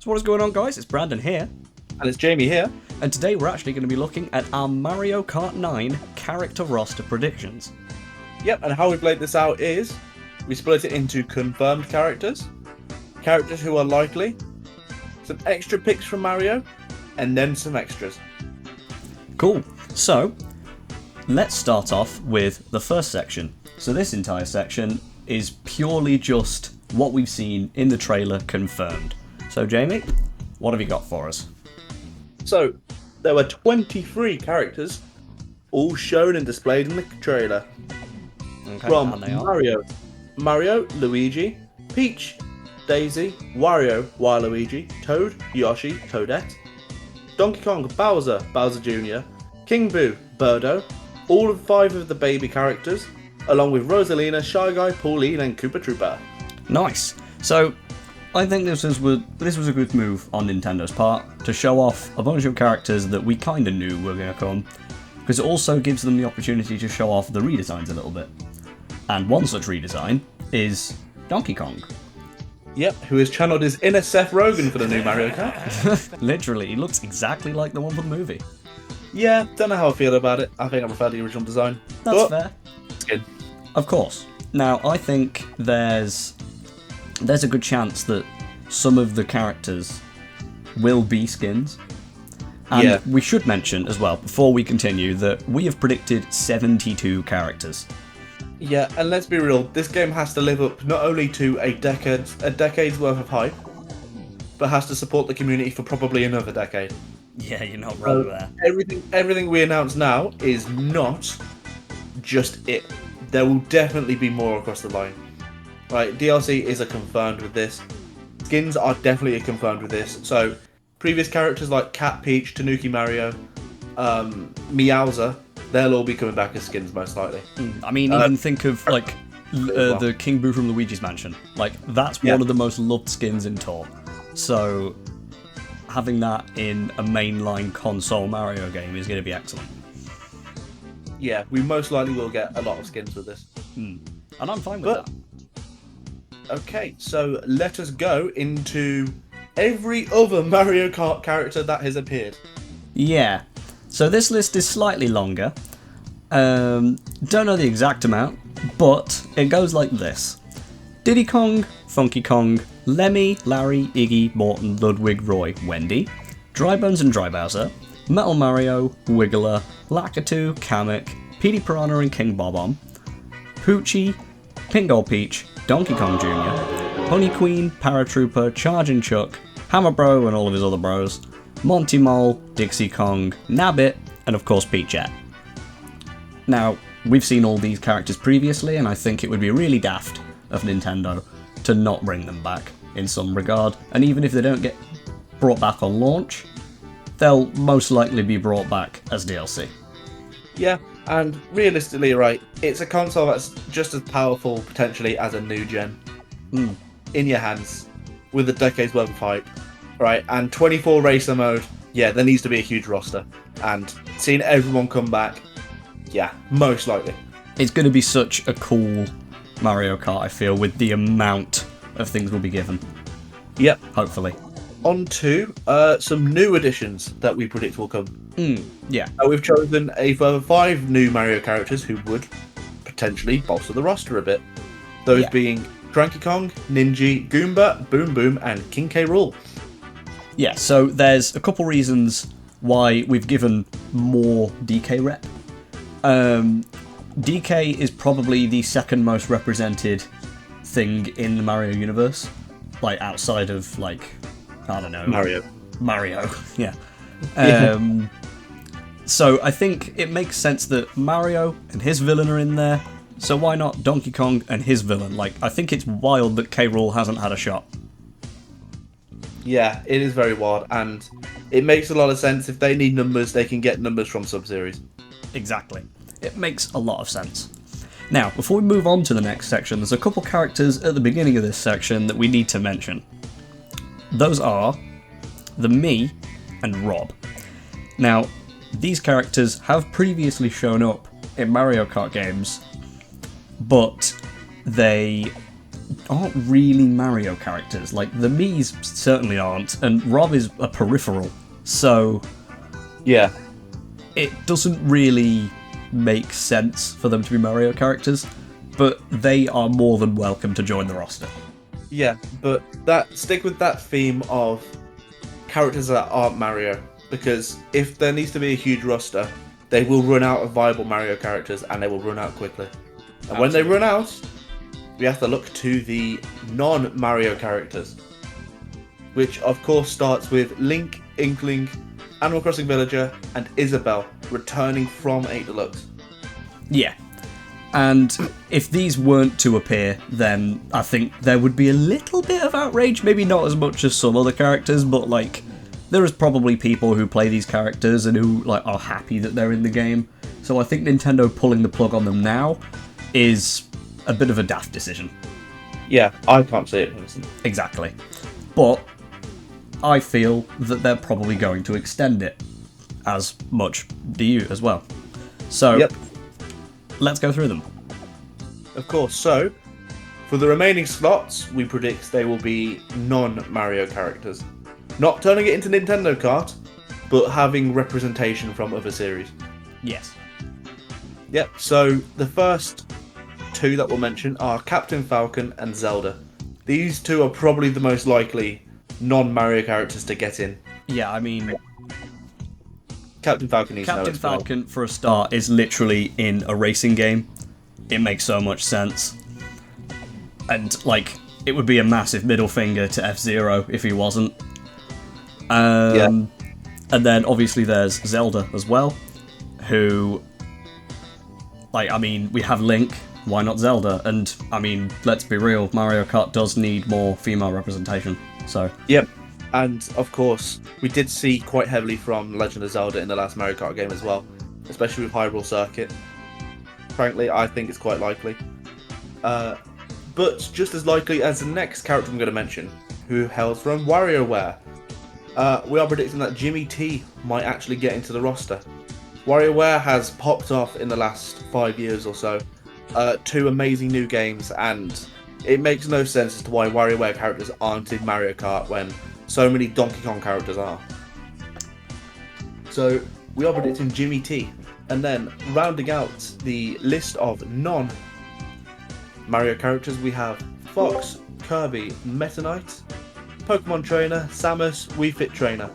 So what is going on, guys? It's Brandon here. And it's Jamie here. And today we're actually going to be looking at our Mario Kart 9 character roster predictions. Yep, and how we played this out is we split it into confirmed characters, characters who are likely, some extra picks from Mario, and then some extras. Cool. So, let's start off with the first section. So this entire section is purely just what we've seen in the trailer confirmed. So Jamie, what have you got for us? So, there were 23 characters, all shown and displayed in the trailer. Okay, From and they are. Mario, Luigi, Peach, Daisy, Wario, Waluigi, Toad, Yoshi, Toadette, Donkey Kong, Bowser, Bowser Jr., King Boo, Birdo, all 5 of the baby characters, along with Rosalina, Shy Guy, Pauline, and Koopa Troopa. Nice. So, I think this was a good move on Nintendo's part to show off a bunch of characters that we kind of knew were going to come, because it also gives them the opportunity to show off the redesigns a little bit. And one such redesign is Donkey Kong. Yep, who has channeled his inner Seth Rogen for the new Mario Kart. Literally, he looks exactly like the one from the movie. Yeah, don't know how I feel about it. I think I prefer the original design. That's fair. It's good. Of course. Now, I think there's a good chance that some of the characters will be skins. And we should mention as well, before we continue, that we have predicted 72 characters. Yeah, and let's be real, this game has to live up not only to a decade's worth of hype, but has to support the community for probably another decade. Yeah, you're not wrong there. Everything we announce now is not just it. There will definitely be more across the line. Right, DLC is a confirmed with this. Skins are definitely a confirmed with this. So, previous characters like Cat, Peach, Tanuki Mario, Meowser, they'll all be coming back as skins most likely. I mean, even think of like the King Boo from Luigi's Mansion. Like, that's one of the most loved skins in Tour. So, having that in a mainline console Mario game is going to be excellent. Yeah, we most likely will get a lot of skins with this. And I'm fine with that. Okay, so let us go into every other Mario Kart character that has appeared. Yeah. So this list is slightly longer. Don't know the exact amount, but it goes like this. Diddy Kong, Funky Kong, Lemmy, Larry, Iggy, Morton, Ludwig, Roy, Wendy, Drybones and Dry Bowser, Metal Mario, Wiggler, Lakitu, Kamek, Petey Piranha and King Bob-omb, Poochie, Pink Gold Peach, Donkey Kong Jr., Honey Queen, Paratrooper, Chargin' Chuck, Hammer Bro and all of his other bros, Monty Mole, Dixie Kong, Nabbit, and of course Peachette. Now, we've seen all these characters previously, and I think it would be really daft of Nintendo to not bring them back in some regard, and even if they don't get brought back on launch, they'll most likely be brought back as DLC. Yeah, and realistically, right, it's a console that's just as powerful potentially as a new gen. In your hands, with a decade's worth of hype, right, and 24 racer mode, yeah, there needs to be a huge roster, and seeing everyone come back, yeah, most likely. It's going to be such a cool Mario Kart, I feel, with the amount of things we'll be given. Yep. Hopefully. On to some new additions that we predict will come. Yeah. We've chosen a further 5 new Mario characters who would potentially bolster the roster a bit. Those being Cranky Kong, Ninja, Goomba, Boom Boom, and King K. Rool. Yeah, so there's a couple reasons why we've given more DK rep. DK is probably the second most represented thing in the Mario universe. Like, outside of, like, I don't know. Mario, yeah. So I think it makes sense that Mario and his villain are in there, so why not Donkey Kong and his villain? Like, I think it's wild that K. Rool hasn't had a shot. Yeah, it is very wild, and it makes a lot of sense. If they need numbers, they can get numbers from Sub-Series. Exactly. It makes a lot of sense. Now, before we move on to the next section, there's a couple characters at the beginning of this section that we need to mention. Those are the Me and Rob. Now, these characters have previously shown up in Mario Kart games, but they aren't really Mario characters. Like, the Mii's certainly aren't, and Rob is a peripheral, so Yeah. it doesn't really make sense for them to be Mario characters, but they are more than welcome to join the roster. Yeah, but stick with that theme of characters that aren't Mario, because if there needs to be a huge roster, they will run out of viable Mario characters, and they will run out quickly. And when they run out, we have to look to the non-Mario characters, which of course starts with Link, Inkling, Animal Crossing Villager, and Isabelle returning from 8 Deluxe. Yeah. And if these weren't to appear, then I think there would be a little bit of outrage. Maybe not as much as some other characters, but like, there is probably people who play these characters and who like are happy that they're in the game. So I think Nintendo pulling the plug on them now is a bit of a daft decision. Yeah, I can't see it. Exactly. But I feel that they're probably going to extend it, as much do you as well. So, Yep. Let's go through them. Of course, so for the remaining slots, we predict they will be non-Mario characters. Not turning it into Nintendo Kart, but having representation from other series. Yes. Yep, so the first 2 that we'll mention are Captain Falcon and Zelda. These 2 are probably the most likely non-Mario characters to get in. Yeah, I mean, Captain Falcon needs Captain no explain. Falcon, for a start, is literally in a racing game. It makes so much sense. And, like, it would be a massive middle finger to F-Zero if he wasn't. Yeah. And then, obviously, there's Zelda as well, who... Like, I mean, we have Link, why not Zelda? And, I mean, let's be real, Mario Kart does need more female representation, so... Yep. And of course, we did see quite heavily from Legend of Zelda in the last Mario Kart game as well, especially with Hyrule Circuit. Frankly, I think it's quite likely. But just as likely as the next character I'm going to mention, who hails from WarioWare. We are predicting that Jimmy T might actually get into the roster. WarioWare has popped off in the last 5 years or so. 2 amazing new games, and it makes no sense as to why WarioWare characters aren't in Mario Kart when so many Donkey Kong characters are. So we are predicting Jimmy T. And then rounding out the list of non-Mario characters, we have Fox, Kirby, Meta Knight, Pokemon Trainer, Samus, Wii Fit Trainer,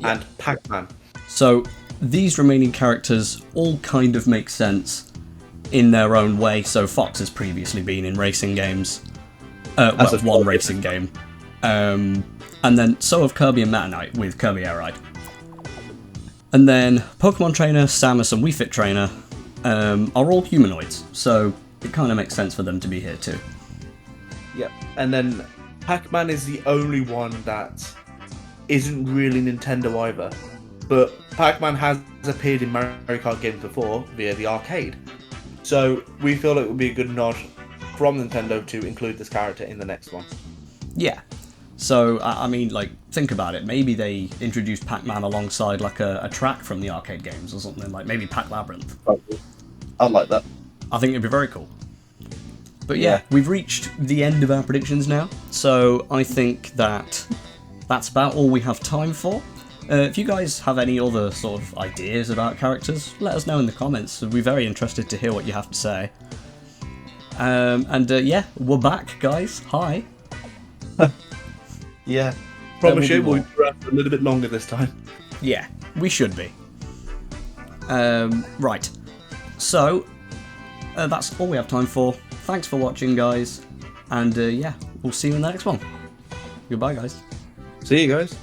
and Pac-Man. So these remaining characters all kind of make sense in their own way. So Fox has previously been in racing games. One racing game. And then so have Kirby and Meta Knight with Kirby Air Ride. And then Pokemon Trainer, Samus and Wii Fit Trainer are all humanoids, so it kind of makes sense for them to be here too. Yep. And then Pac-Man is the only one that isn't really Nintendo either. But Pac-Man has appeared in Mario Kart games before via the arcade. So we feel it would be a good nod from Nintendo to include this character in the next one. Yeah. So, I mean, like, think about it. Maybe they introduced Pac-Man alongside, like, a track from the arcade games or something, like maybe Pac-Labyrinth. I'd like that. I think it'd be very cool. But yeah, we've reached the end of our predictions now, so I think that's about all we have time for. If you guys have any other sort of ideas about characters, let us know in the comments. We'd be very interested to hear what you have to say. Yeah, we're back, guys. Hi. Yeah. Promise you, we'll be around for a little bit longer this time. Yeah, we should be. Right. So, that's all we have time for. Thanks for watching, guys. And yeah, we'll see you in the next one. Goodbye, guys. See you guys.